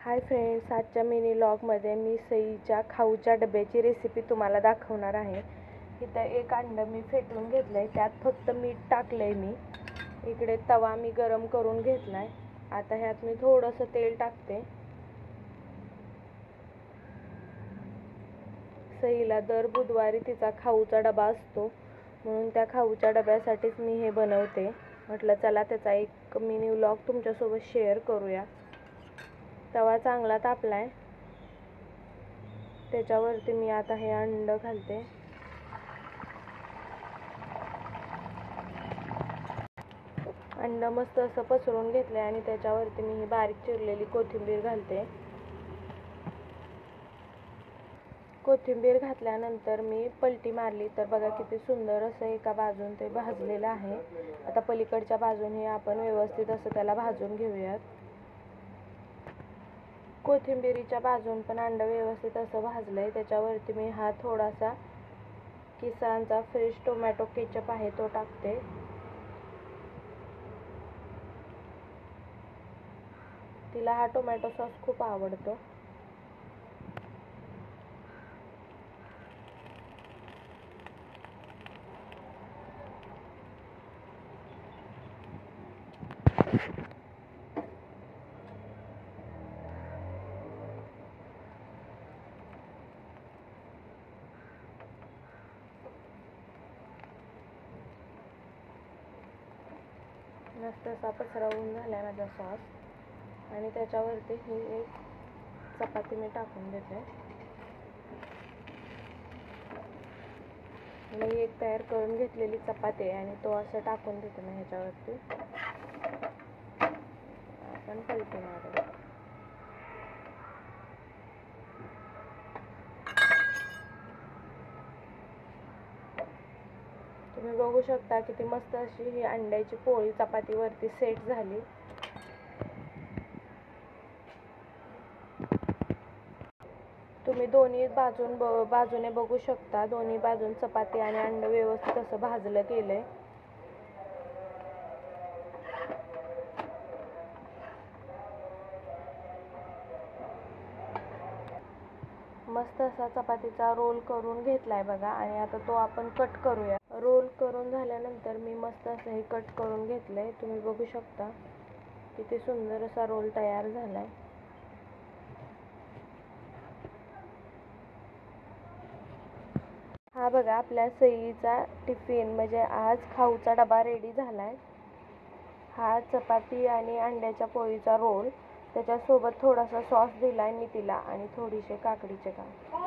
Hi friends, आजच्या mini व्लॉगमध्ये मी सईच्या खाऊच्या डब्याची recipe तुम्हाला दाखवणार आहे। इथं एक अंडं मी फेटून घेतलंय, त्यात फक्त मीठ टाकलंय मी। इकडे तवा मी गरम करून घेतलाय। आता ह्यात मी थोडंसं तेल टाकते। सईला दर बुधवारी तिचा खाऊचा डबा असतो, म्हणून त्या खाऊच्या डब्यासाठीच मी हे बनवते। म्हटलं चला त्याचा एक मिनी व्लॉग तुमच्यासोबत शेअर करूया। तवा चांगला तापलाय, त्याच्यावरती मी आता हे अंडं घालते। अंडं मस्त असं पसरून घेतलंय आणि त्याच्यावरती मी ही बारीक चिरलेली कोथिंबीर घालते। कोथिंबीर घातल्यानंतर मी पलटी मारली तर बघा किती सुंदर असं एका बाजून ते भाजलेलं आहे। आता पलीकडच्या बाजूने आपण व्यवस्थित असं त्याला भाजून घेऊयात। कोथिंबीरीच्या बाजून पण अंडं व्यवस्थित असं भाजलंय। त्याच्यावरती मी हा थोडासा किसानचा फ्रेश टोमॅटो केचप आहे तो टाकते। तिला हा टोमॅटो सॉस खूप आवडतो। मस्त असा पसरवून झालाय माझा सॉस आणि त्याच्यावरती ही एक चपाती मी टाकून देते। मी एक तयार करून घेतलेली चपाती आहे आणि तो असं टाकून देते मी ह्याच्यावरती। आपण पलटी मारू। तुम्ही बघू शकता किती मस्त अशी ही अंड्याची पोळी चपातीवरती सेट झाली। तुम्ही दोन्ही बाजूने बघू शकता, दोन्ही बाजून चपाती आणि अंड व्यवस्थित असं भाजलं गेलंय। मस्त असा चपातीचा रोल करून घेतलाय बघा आणि आता तो आपण कट करूया। रोल करून झाल्यानंतर मी मस्त असं हे कट करून घेतलंय। तुम्ही बघू शकता किती सुंदर असा रोल तयार झालाय। हा बघा आपल्या सईचा टिफिन म्हणजे आज खाऊचा डबा रेडी झालाय। हा चपाती आणि अंड्याच्या पोळीचा रोल, त्याच्यासोबत थोडासा सॉस दिलाय मी तिला आणि थोडीशे काकडीचे काप।